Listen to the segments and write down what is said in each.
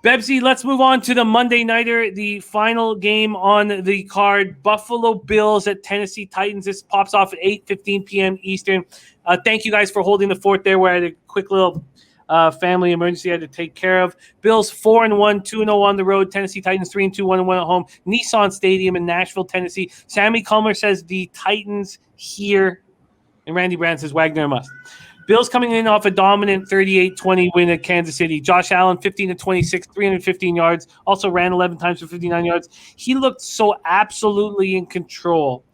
Bebsie, let's move on to the Monday Nighter, the final game on the card. Buffalo Bills at Tennessee Titans. This pops off at 8:15 p.m. Eastern. Thank you guys for holding the fort there where I had a quick little family emergency I had to take care of. Bills 4-1, 2-0 on the road. Tennessee Titans 3-2, 1-1 at home. Nissan Stadium in Nashville, Tennessee. Sammy Culmer says the Titans here. And Randy Brand says Wagner must. Bills coming in off a dominant 38-20 win at Kansas City. Josh Allen, 15-26, 315 yards. Also ran 11 times for 59 yards. He looked so absolutely in control.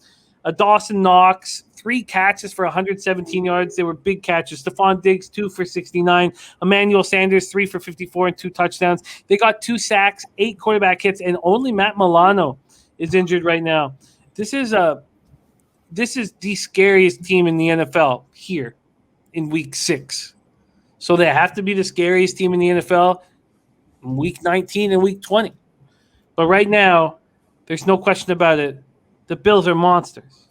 Dawson Knox, 3 catches for 117 yards. They were big catches. Stephon Diggs, 2 for 69. Emmanuel Sanders, 3 for 54 and 2 touchdowns. They got 2 sacks, 8 quarterback hits, and only Matt Milano is injured right now. This is the scariest team in the NFL here in week 6. So they have to be the scariest team in the NFL in week 19 and week 20. But right now, there's no question about it. The Bills are monsters.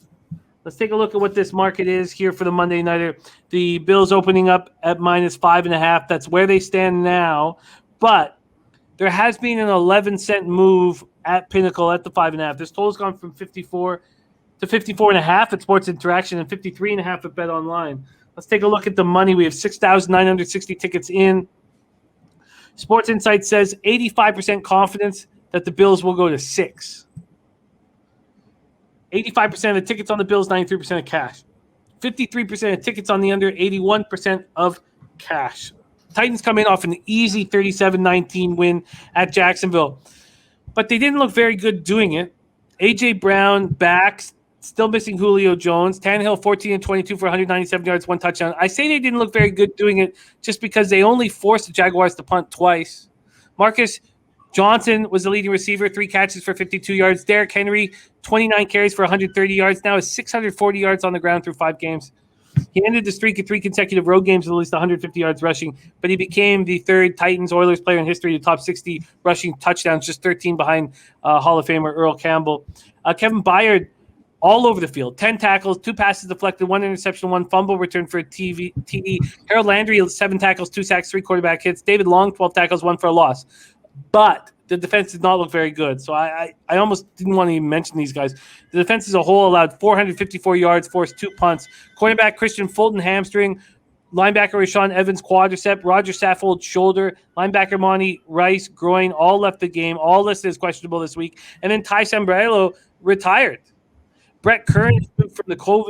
Let's take a look at what this market is here for the Monday Nighter. The Bills opening up at -5.5. That's where they stand now. But there has been an 11-cent move at Pinnacle at the 5.5. This total's gone from 54 to 54.5 at Sports Interaction and 53.5 at Bet Online. Let's take a look at the money. We have 6,960 tickets in. Sports Insight says 85% confidence that the Bills will go to 6. 85% of the tickets on the Bills, 93% of cash. 53% of tickets on the under, 81% of cash. Titans come in off an easy 37-19 win at Jacksonville. But they didn't look very good doing it. A.J. Brown back, still missing Julio Jones. Tannehill 14-22 for 197 yards, 1 touchdown. I say they didn't look very good doing it just because they only forced the Jaguars to punt twice. Marcus Johnson was the leading receiver, 3 catches for 52 yards. Derrick Henry, 29 carries for 130 yards. Now is 640 yards on the ground through 5 games. He ended the streak of 3 consecutive road games with at least 150 yards rushing, but he became the 3rd Titans-Oilers player in history to top 60 rushing touchdowns, just 13 behind Hall of Famer Earl Campbell. Kevin Byard, all over the field, 10 tackles, 2 passes deflected, 1 interception, 1 fumble return for a TD. Harold Landry, 7 tackles, 2 sacks, 3 quarterback hits. David Long, 12 tackles, 1 for a loss. But the defense did not look very good. So I almost didn't want to even mention these guys. The defense as a whole allowed 454 yards, forced 2 punts. Cornerback Christian Fulton, hamstring. Linebacker Rashawn Evans, quadricep. Roger Saffold, shoulder. Linebacker Monty Rice, groin. All left the game. All listed as questionable this week. And then Ty Sambrailo retired. Brett Kern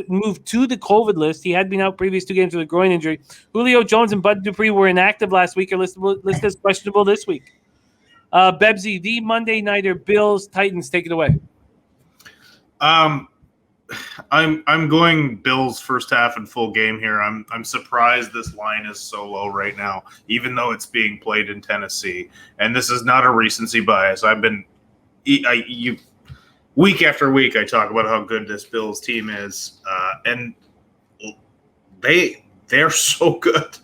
moved to the COVID list. He had been out previous 2 games with a groin injury. Julio Jones and Bud Dupree were inactive last week. Are listed as questionable this week. Bebsie, the Monday Nighter, Bills, Titans, take it away. I'm going Bills first half and full game here. I'm surprised this line is so low right now, even though it's being played in Tennessee. And this is not a recency bias. Week after week, I talk about how good this Bills team is, and they're so good.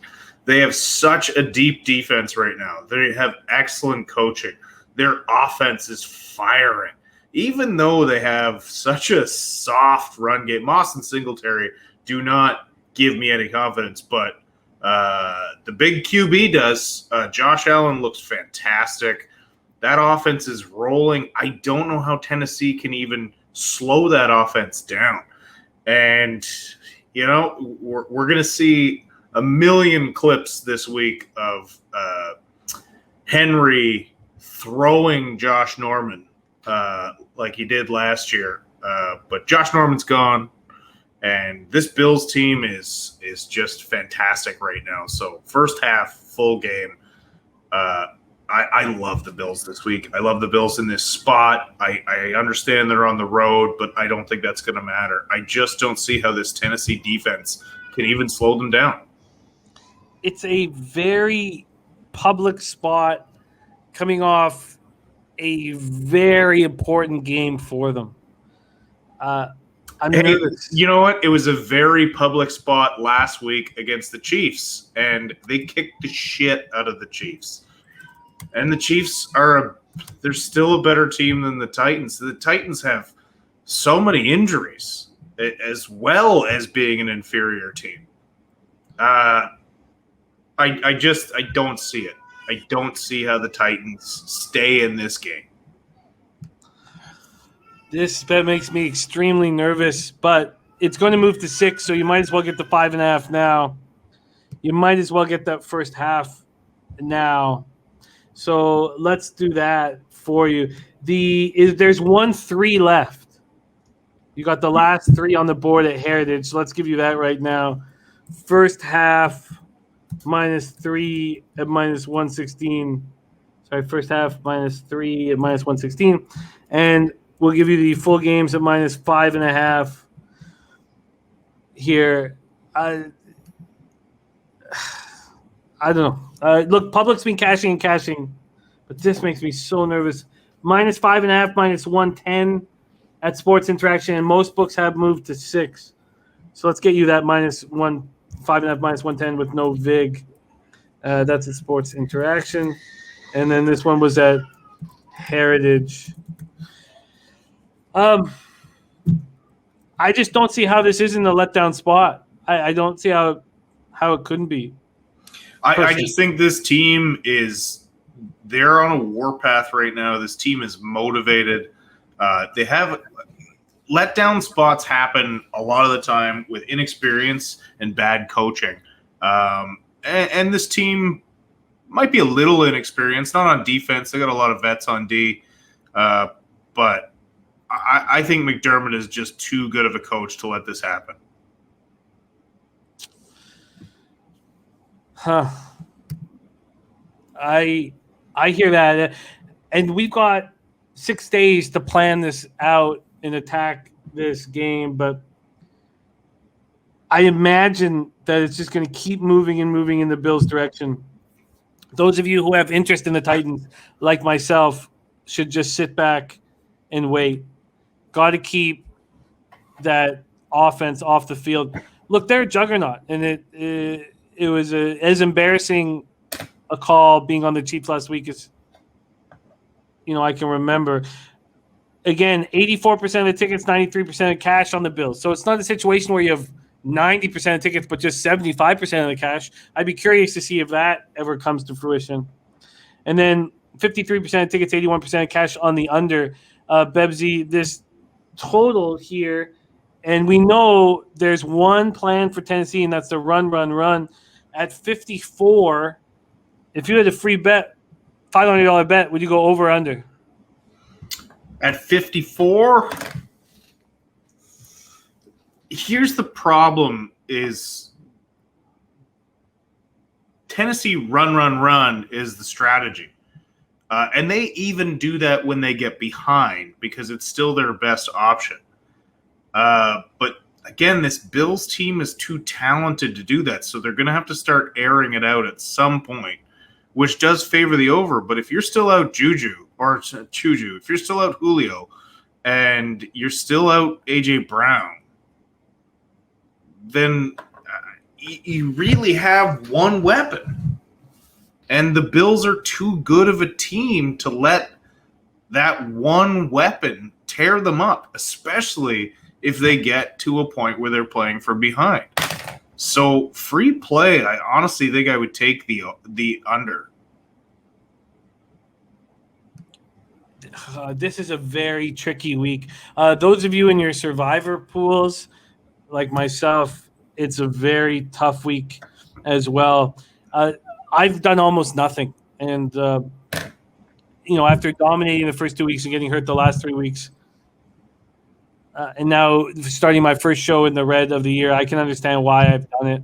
They have such a deep defense right now. They have excellent coaching. Their offense is firing. Even though they have such a soft run game, Moss and Singletary do not give me any confidence, but the big QB does. Josh Allen looks fantastic. That offense is rolling. I don't know how Tennessee can even slow that offense down. And, we're going to see a million clips this week of Henry throwing Josh Norman like he did last year. But Josh Norman's gone, and this Bills team is just fantastic right now. So first half, full game. I love the Bills this week. I love the Bills in this spot. I understand they're on the road, but I don't think that's going to matter. I just don't see how this Tennessee defense can even slow them down. It's a very public spot coming off a very important game for them. I'm nervous. You know what? It was a very public spot last week against the Chiefs, and they kicked the shit out of the Chiefs. And the Chiefs they're still a better team than the Titans. The Titans have so many injuries as well as being an inferior team. I don't see it. I don't see how the Titans stay in this game. This bet makes me extremely nervous, but it's going to move to 6, so you might as well get the 5.5 now. You might as well get that first half now. So let's do that for you. There's 1-3 left. You got the last 3 on the board at Heritage. So let's give you that right now. First half -3 at -116. Sorry, first half -3 at -116. And we'll give you the full games at -5.5 here. I don't know. Look, public's been cashing, but this makes me so nervous. -5.5, -110 at Sports Interaction, and most books have moved to 6. So let's get you that -5.5, -110 with no VIG. That's at Sports Interaction. And then this one was at Heritage. I just don't see how this isn't a letdown spot. I don't see how it couldn't be. I just think this team they're on a warpath right now. This team is motivated. They have letdown spots happen a lot of the time with inexperience and bad coaching. And this team might be a little inexperienced, not on defense. They got a lot of vets on D. But I think McDermott is just too good of a coach to let this happen. Huh. I hear that. And we've got 6 days to plan this out and attack this game, but I imagine that it's just going to keep moving in the Bills' direction. Those of you who have interest in the Titans, like myself, should just sit back and wait. Got to keep that offense off the field. Look, they're a juggernaut, and it was as embarrassing a call being on the Chiefs last week as I can remember. Again, 84% of the tickets, 93% of cash on the Bills. So it's not a situation where you have 90% of tickets, but just 75% of the cash. I'd be curious to see if that ever comes to fruition. And then 53% of tickets, 81% of cash on the under. Bebsie, this total here, and we know there's one plan for Tennessee, and that's the run. At 54, if you had a free bet, $500 bet, would you go over or under? At 54, here's the problem is Tennessee run is the strategy. And they even do that when they get behind because it's still their best option. But again, this Bills team is too talented to do that. So they're going to have to start airing it out at some point, which does favor the over. But if you're still out Juju, if you're still out Julio, and you're still out A.J. Brown, then you really have one weapon. And the Bills are too good of a team to let that one weapon tear them up, especially if they get to a point where they're playing from behind. So free play, I honestly think I would take the under. This is a very tricky week. Those of you in your survivor pools, like myself, it's a very tough week as well. I've done almost nothing. And, after dominating the first 2 weeks and getting hurt the last 3 weeks, and now starting my first show in the red of the year, I can understand why I've done it.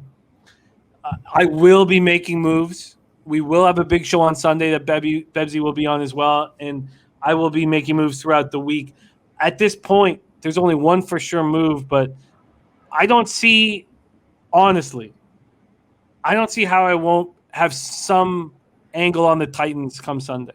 I will be making moves. We will have a big show on Sunday that Bebsie will be on as well, and I will be making moves throughout the week. At this point, there's only one for sure move, but I don't see, honestly, how I won't have some angle on the Titans come Sunday.